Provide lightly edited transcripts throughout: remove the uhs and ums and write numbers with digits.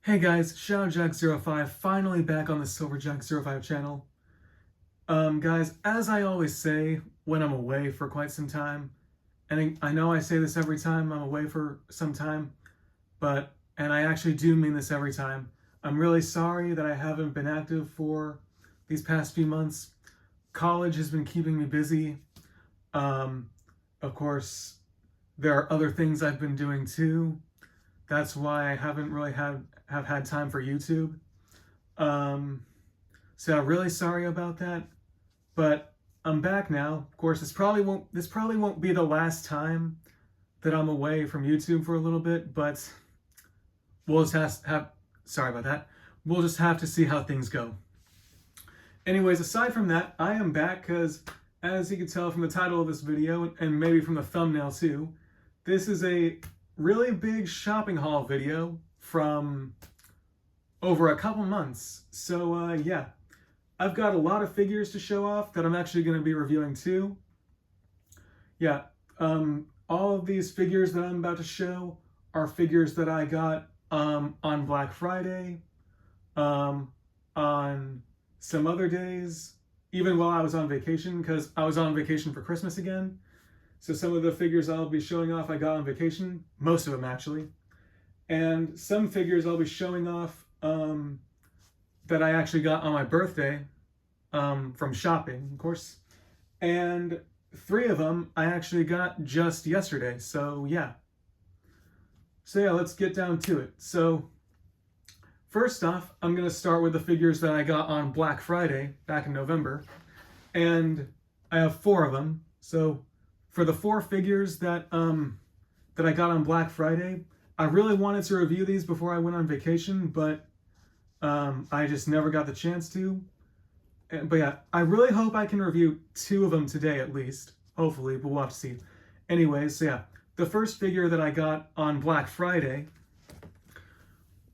Hey guys, ShadowJack05 finally back on the SilverJack05 channel. Guys, as I always say when I'm away for quite some time, and I know I say this every time I'm away for some time, and I actually do mean this every time, I'm really sorry that I haven't been active for these past few months. College has been keeping me busy. Of course, there are other things I've been doing too. That's why I haven't really have had time for YouTube. So I'm really sorry about that, but I'm back now. Of course, this probably won't be the last time that I'm away from YouTube for a little bit, but we'll just sorry about that. We'll just have to see how things go. Anyways, aside from that, I am back because, as you can tell from the title of this video and maybe from the thumbnail too, this is a really big shopping haul video from over a couple months. So yeah, I've got a lot of figures to show off that I'm actually going to be reviewing too. Yeah, all of these figures that I'm about to show are figures that I got on Black Friday, on some other days, even while I was on vacation, because I was on vacation for Christmas again. So some of the figures I'll be showing off I got on vacation, most of them actually. And some figures I'll be showing off that I actually got on my birthday from shopping, of course. And 3 of them I actually got just yesterday, so yeah. So yeah, let's get down to it. So first off, I'm going to start with the figures that I got on Black Friday back in November. And I have 4 of them. So for the 4 figures that I got on Black Friday, I really wanted to review these before I went on vacation, but I just never got the chance to. But yeah, I really hope I can review 2 of them today at least. Hopefully, but we'll have to see. Anyways, so yeah, the first figure that I got on Black Friday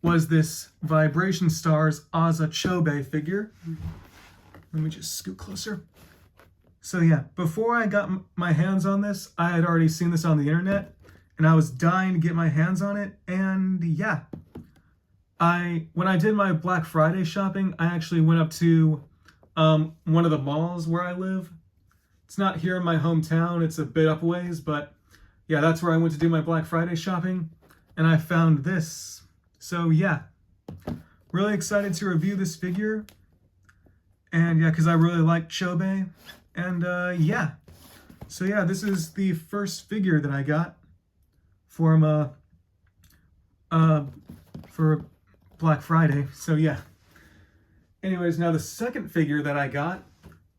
was this Vibration Stars Aza Chobe figure. Let me just scoot closer. So yeah, before I got my hands on this, I had already seen this on the internet, and I was dying to get my hands on it, and yeah. When I did my Black Friday shopping, I actually went up to one of the malls where I live. It's not here in my hometown, it's a bit up a ways, but yeah, that's where I went to do my Black Friday shopping, and I found this. So yeah, really excited to review this figure, and yeah, because I really like Chobe. And yeah, so yeah, this is the first figure that I got from for Black Friday. So yeah. Anyways, now the second figure that I got,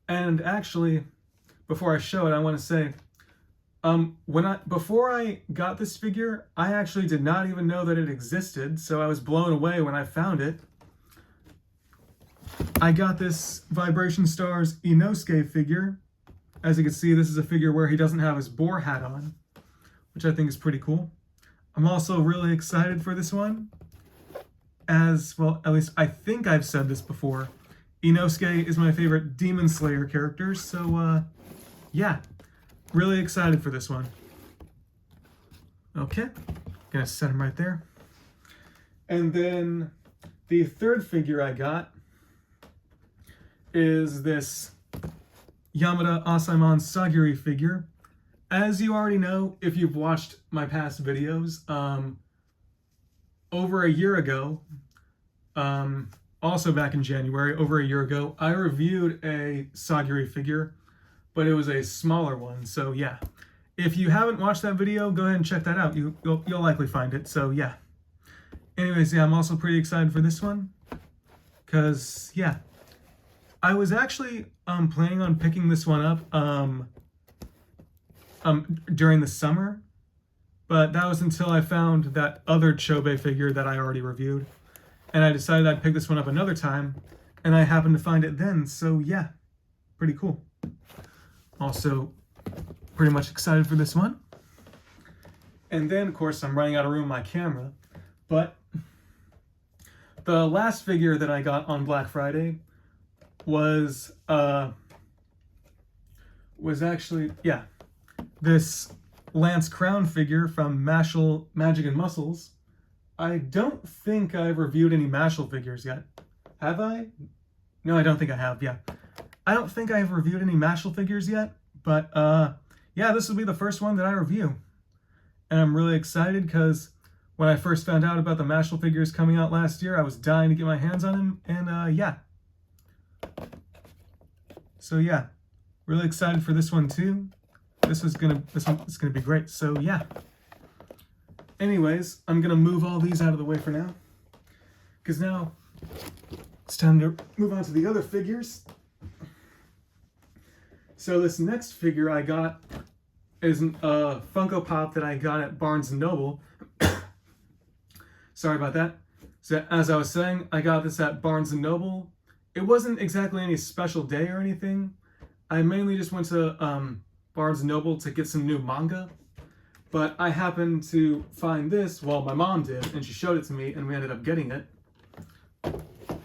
and actually, before I show it, I want to say, before I got this figure, I actually did not even know that it existed. So I was blown away when I found it. I got this Vibration Stars Inosuke figure. As you can see, this is a figure where he doesn't have his boar hat on, which I think is pretty cool. I'm also really excited for this one. As well, at least I think I've said this before, Inosuke is my favorite Demon Slayer character, so yeah, really excited for this one. Okay, gonna set him right there. And then the third figure I got is this Yamada Asaemon Sagiri figure. As you already know, if you've watched my past videos, over a year ago, also back in January, over a year ago, I reviewed a Sagiri figure, but it was a smaller one. So yeah, if you haven't watched that video, go ahead and check that out. You'll likely find it. So yeah. Anyways, yeah, I'm also pretty excited for this one, because yeah, I was actually planning on picking this one up during the summer, but that was until I found that other Chobe figure that I already reviewed, and I decided I'd pick this one up another time, and I happened to find it then. So yeah, pretty cool. Also pretty much excited for this one. And then of course I'm running out of room on my camera, but the last figure that I got on Black Friday was actually, yeah, this Lance Crown figure from Mashal Magic and Muscles. I don't think I've reviewed any Mashal figures yet. Have I? No, I don't think I have, yeah. I don't think I've reviewed any Mashal figures yet, but yeah, this will be the first one that I review. And I'm really excited because when I first found out about the Mashal figures coming out last year, I was dying to get my hands on them, and yeah. So yeah, really excited for this one too. This one's gonna be great. So yeah. Anyways, I'm gonna move all these out of the way for now, because now it's time to move on to the other figures. So this next figure I got is a Funko Pop that I got at Barnes & Noble. Sorry about that. So as I was saying, I got this at Barnes & Noble. It wasn't exactly any special day or anything. I mainly just went to Barnes & Noble to get some new manga. But I happened to find this, well, my mom did, and she showed it to me, and we ended up getting it.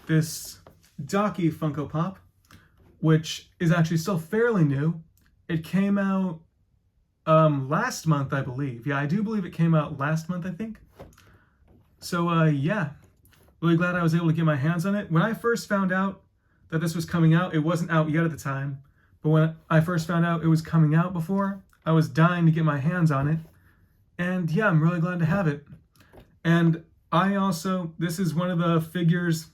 This Daki Funko Pop, which is actually still fairly new. It came out last month, I believe. Yeah, I do believe it came out last month, I think. So, yeah, really glad I was able to get my hands on it. When I first found out that this was coming out, it wasn't out yet at the time, but when I first found out it was coming out before, I was dying to get my hands on it. And yeah, I'm really glad to have it. And this is one of the figures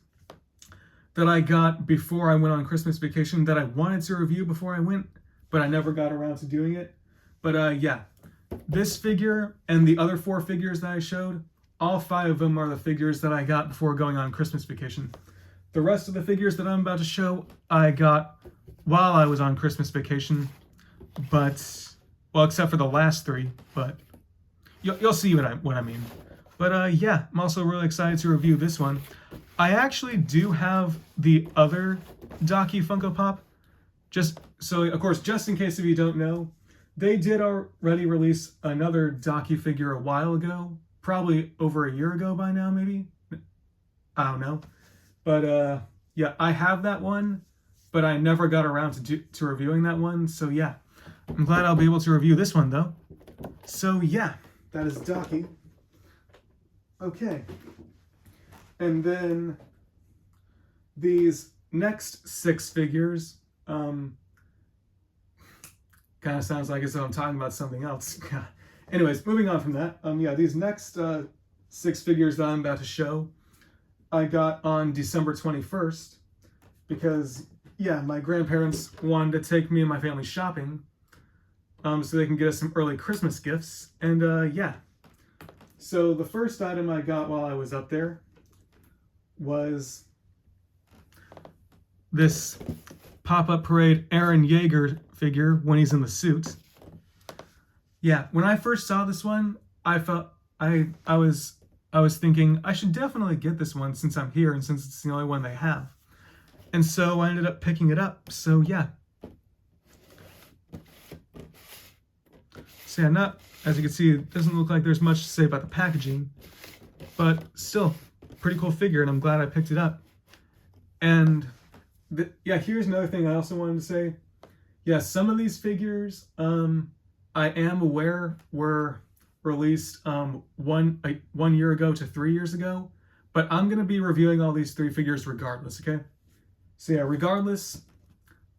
that I got before I went on Christmas vacation that I wanted to review before I went, but I never got around to doing it. But yeah, this figure and the other 4 figures that I showed, all 5 of them are the figures that I got before going on Christmas vacation. The rest of the figures that I'm about to show, I got while I was on Christmas vacation, but, well, except for the last 3, but you'll see what I mean. But yeah, I'm also really excited to review this one. I actually do have the other Daki Funko Pop. Just so, of course, just in case if you don't know, they did already release another Daki figure a while ago. Probably over a year ago by now, maybe? I don't know. But yeah, I have that one, but I never got around to reviewing that one. So yeah, I'm glad I'll be able to review this one though. So yeah, that is Daki. Okay. And then these next 6 figures, kind of sounds like as though I'm talking about something else. Anyways, moving on from that, yeah, these next 6 figures that I'm about to show, I got on December 21st, because, yeah, my grandparents wanted to take me and my family shopping, so they can get us some early Christmas gifts, and yeah. So the first item I got while I was up there was this Pop-Up Parade Eren Yeager figure when he's in the suit. Yeah, when I first saw this one, I felt I was thinking I should definitely get this one since I'm here and since it's the only one they have. And so I ended up picking it up. So yeah. So yeah, as you can see, it doesn't look like there's much to say about the packaging, but still, pretty cool figure, and I'm glad I picked it up. And yeah, here's another thing I also wanted to say. Yeah, some of these figures, I am aware were released 1 year ago to 3 years ago, but I'm going to be reviewing all these 3 figures regardless, okay? So yeah, regardless,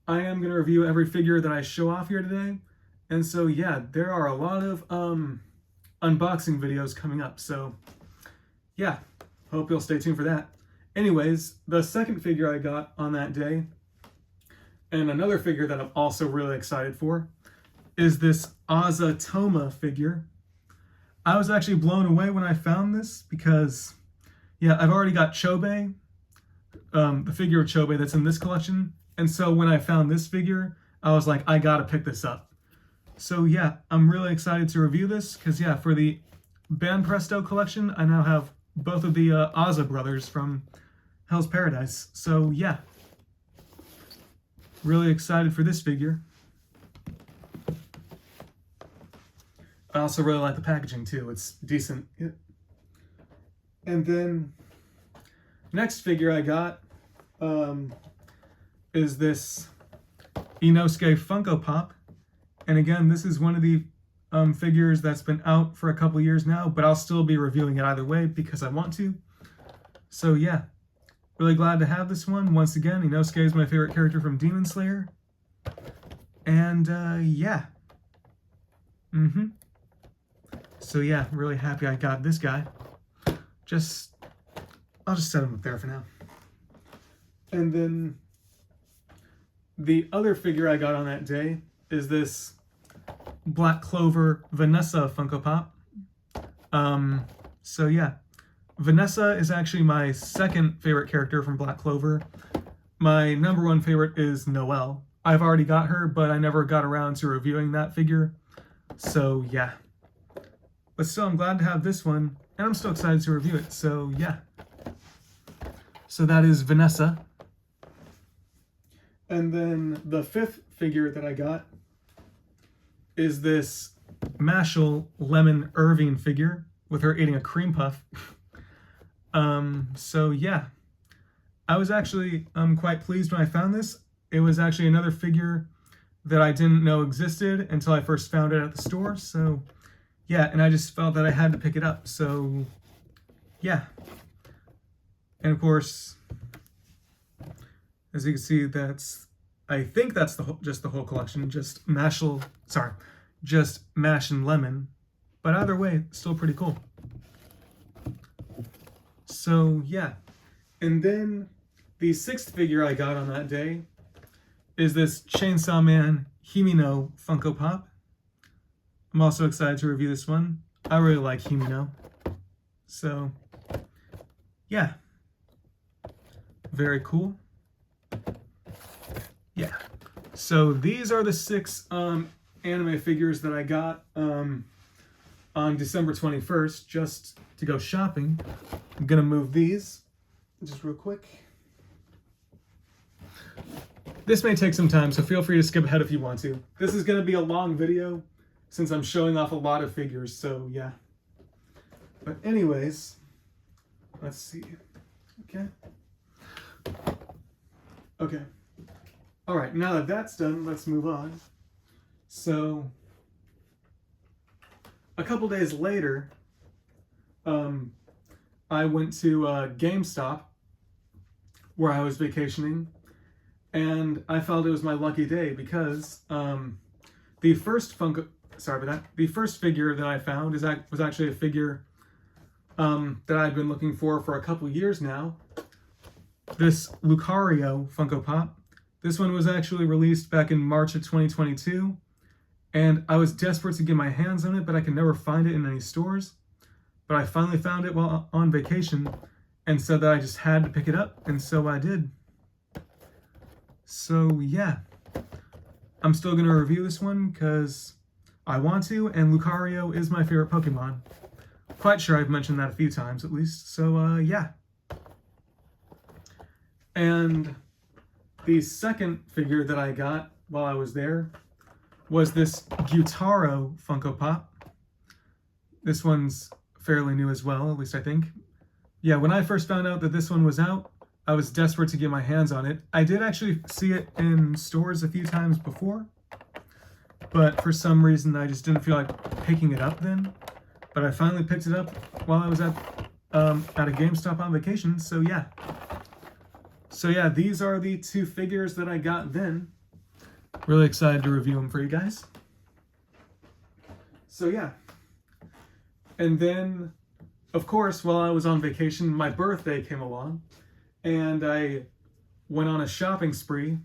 I am going to review every figure that I show off here today. And so yeah, there are a lot of unboxing videos coming up, so yeah, hope you'll stay tuned for that. Anyways, the second figure I got on that day, and another figure that I'm also really excited for, is this Azatoma figure. I was actually blown away when I found this because, yeah, I've already got Chobei, the figure of Chobei that's in this collection, and so when I found this figure, I was like, I gotta pick this up. So yeah, I'm really excited to review this because, yeah, for the Banpresto collection, I now have both of the Aza brothers from Hell's Paradise. So yeah, really excited for this figure. I also really like the packaging too. It's decent. Yeah. And then next figure I got is this Inosuke Funko Pop. And again, this is one of the figures that's been out for a couple years now, but I'll still be reviewing it either way because I want to. So yeah, really glad to have this one. Once again, Inosuke is my favorite character from Demon Slayer. And yeah. So yeah, really happy I got this guy. I'll just set him up there for now. And then the other figure I got on that day is this Black Clover Vanessa Funko Pop. So yeah, Vanessa is actually my second favorite character from Black Clover. My number one favorite is Noelle. I've already got her, but I never got around to reviewing that figure. So yeah. But still, I'm glad to have this one, and I'm still excited to review it. So yeah. So that is Vanessa. And then the fifth figure that I got is this Mashal Lemon Irving figure with her eating a cream puff. So yeah, I was actually quite pleased when I found this. It was actually another figure that I didn't know existed until I first found it at the store. So yeah, and I just felt that I had to pick it up. So yeah. And of course, as you can see, I think that's just the whole collection, just Mash and Lemon. But either way, still pretty cool. So yeah. And then the sixth figure I got on that day is this Chainsaw Man Himino Funko Pop. I'm also excited to review this one. I really like Himino. So yeah. Very cool. Yeah. So these are the 6 anime figures that I got on December 21st just to go shopping. I'm gonna move these just real quick. This may take some time, so feel free to skip ahead if you want to. This is gonna be a long video since I'm showing off a lot of figures, so yeah. But anyways, let's see. Okay. All right, now that that's done, let's move on. So, a couple days later, I went to GameStop, where I was vacationing, and I felt it was my lucky day because the first figure that I found was actually a figure that I've been looking for a couple years now. This Lucario Funko Pop. This one was actually released back in March of 2022, and I was desperate to get my hands on it, but I could never find it in any stores. But I finally found it while on vacation, and said that I just had to pick it up, and so I did. So yeah, I'm still going to review this one because I want to, and Lucario is my favorite Pokemon. Quite sure I've mentioned that a few times at least, so yeah. And the second figure that I got while I was there was this Gyutaro Funko Pop. This one's fairly new as well, at least I think. Yeah, when I first found out that this one was out, I was desperate to get my hands on it. I did actually see it in stores a few times before, but for some reason I just didn't feel like picking it up then. But I finally picked it up while I was at a GameStop on vacation, so yeah. So yeah, these are the 2 figures that I got then. Really excited to review them for you guys. So yeah. And then, of course, while I was on vacation, my birthday came along. And I went on a shopping spree,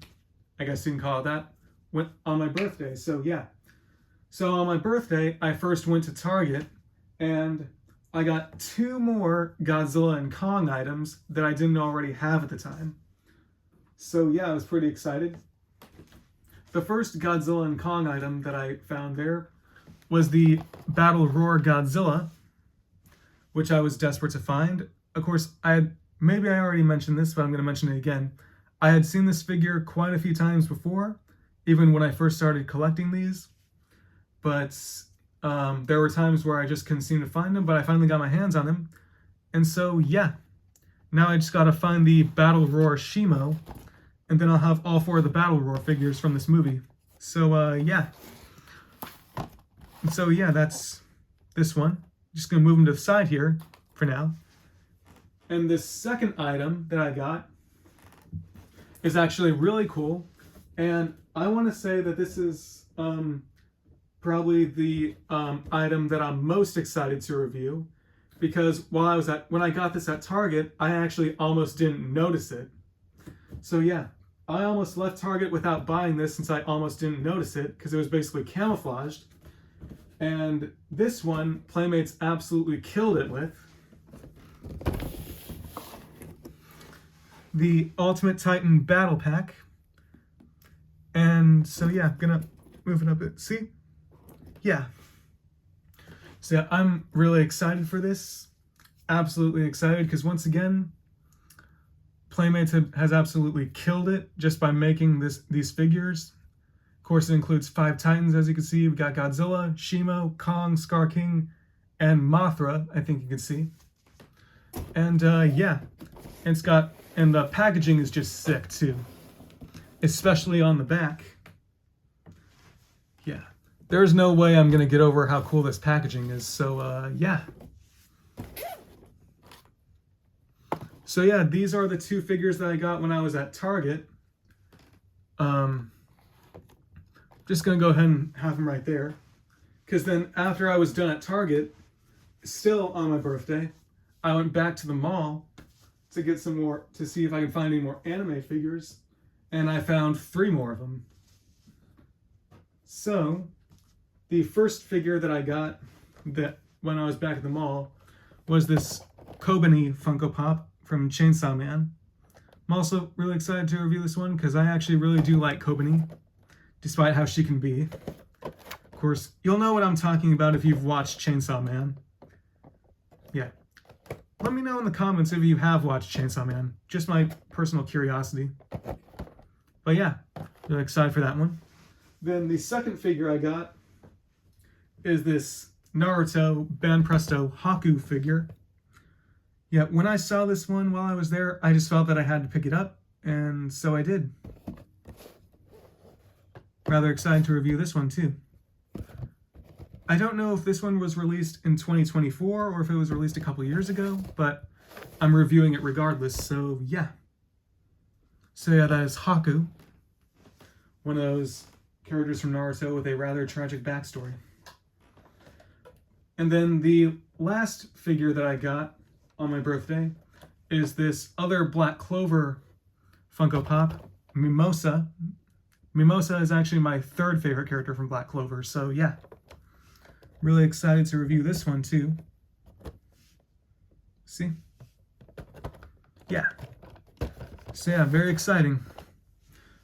I guess you can call it that, went on my birthday. So yeah. So on my birthday, I first went to Target, and I got 2 more Godzilla and Kong items that I didn't already have at the time. So yeah, I was pretty excited. The first Godzilla and Kong item that I found there was the Battle Roar Godzilla, which I was desperate to find. Of course, maybe I already mentioned this, but I'm going to mention it again. I had seen this figure quite a few times before, even when I first started collecting these. But there were times where I just couldn't seem to find them, but I finally got my hands on him. And so, yeah. Now I just gotta find the Battle Roar Shimo, and then I'll have all 4 of the Battle Roar figures from this movie. So, yeah. And so yeah, that's this one. Just gonna move them to the side here for now. And this second item that I got is actually really cool. And I want to say that this is probably the item that I'm most excited to review, because when I got this at Target, I actually almost didn't notice it. So yeah, I almost left Target without buying this since I almost didn't notice it because it was basically camouflaged. And this one, Playmates absolutely killed it with. The Ultimate Titan Battle Pack. And so yeah, I'm gonna move it up a bit. See? Yeah. So yeah, I'm really excited for this. Absolutely excited because once again, Playmates has absolutely killed it just by making these figures. Of course, it includes 5 Titans, as you can see. We've got Godzilla, Shimo, Kong, Scar King, and Mothra, I think you can see. And yeah, and the packaging is just sick too, especially on the back. Yeah, there's no way I'm gonna get over how cool this packaging is. So yeah. So yeah, these are the 2 figures that I got when I was at Target. Just gonna go ahead and have them right there, because then after I was done at Target, still on my birthday, I went back to the mall to get some more, to see if I could find any more anime figures, and I found 3 more of them. So the first figure that I got that when I was back at the mall was this Kobeni Funko Pop from Chainsaw Man. I'm also really excited to review this one because I actually really do like Kobeni, despite how she can be. Of course, you'll know what I'm talking about if you've watched Chainsaw Man. Yeah. Let me know in the comments if you have watched Chainsaw Man. Just my personal curiosity. But yeah, really excited for that one. Then the second figure I got is this Naruto Banpresto Haku figure. Yeah, when I saw this one while I was there, I just felt that I had to pick it up, and so I did. Rather excited to review this one too. I don't know if this one was released in 2024 or if it was released a couple years ago, but I'm reviewing it regardless, so yeah. So yeah, that is Haku, one of those characters from Naruto with a rather tragic backstory. And then the last figure that I got on my birthday is this other Black Clover Funko Pop, Mimosa. Mimosa is actually my 3rd favorite character from Black Clover, so yeah. Really excited to review this one too. See? Yeah. So yeah, very exciting.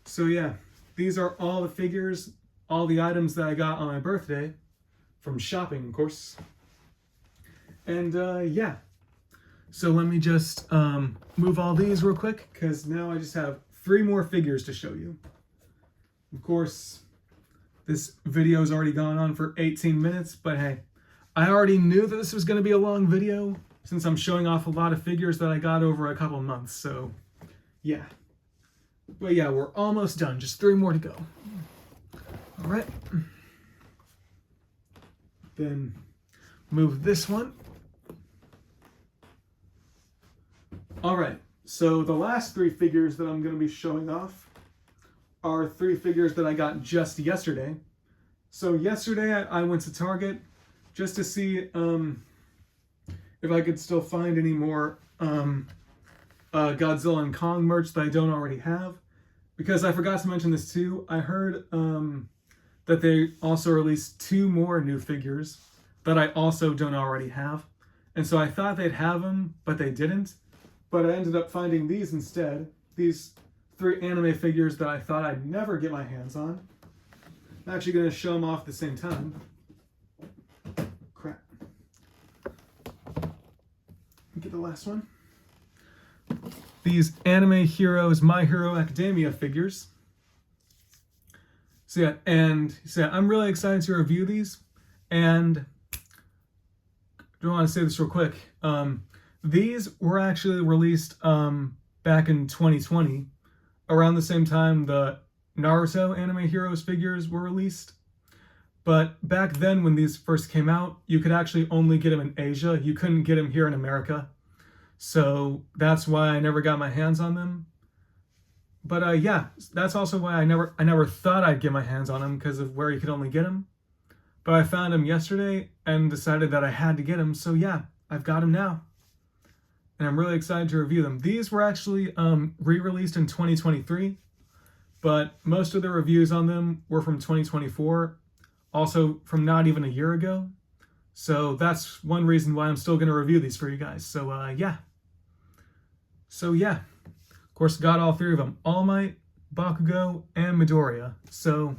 So yeah, these are all the figures, all the items that I got on my birthday from shopping, of course. And yeah. So let me just move all these real quick, because now I just have 3 more figures to show you. Of course, this video's already gone on for 18 minutes, but hey, I already knew that this was going to be a long video since I'm showing off a lot of figures that I got over a couple months, so yeah. But yeah, we're almost done, just 3 more to go. All right. Then move this one. All right, so the last 3 figures that I'm going to be showing off are 3 figures that I got just yesterday. So yesterday I went to Target just to see if I could still find any more Godzilla and Kong merch that I don't already have. Because I forgot to mention this too, I heard that they also released 2 more new figures that I also don't already have. And so I thought they'd have them, but they didn't. But I ended up finding these instead. These 3 anime figures that I thought I'd never get my hands on. I'm actually going to show them off at the same time. Crap. Get the last one. These Anime Heroes My Hero Academia figures. So yeah, I'm really excited to review these. And I want to say this real quick. These were actually released back in 2020, around the same time the Naruto Anime Heroes figures were released. But back then when these first came out, you could actually only get them in Asia. You couldn't get them here in America. So that's why I never got my hands on them. But yeah, that's also why I never thought I'd get my hands on them, because of where you could only get them. But I found them yesterday and decided that I had to get them. So yeah, I've got them now. And I'm really excited to review them. These were actually re-released in 2023, but most of the reviews on them were from 2024, also from not even a year ago. So that's one reason why I'm still going to review these for you guys. So yeah. Of course, got all three of them: All Might, Bakugo, and Midoriya. So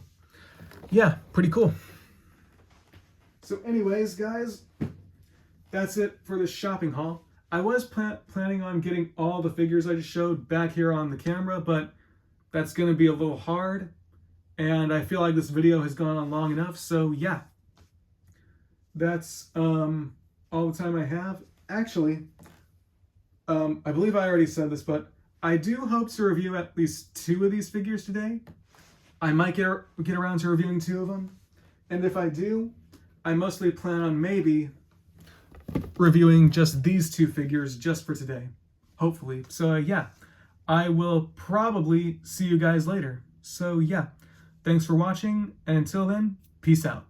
yeah, pretty cool. So anyways, guys, that's it for this shopping haul. I was planning on getting all the figures I just showed back here on the camera, but that's going to be a little hard. And I feel like this video has gone on long enough. So yeah, that's all the time I have. Actually, I believe I already said this, but I do hope to review at least 2 of these figures today. I might get around to reviewing 2 of them. And if I do, I mostly plan on maybe reviewing just these 2 figures just for today, hopefully. So yeah, I will probably see you guys later. So yeah, thanks for watching, and until then, peace out.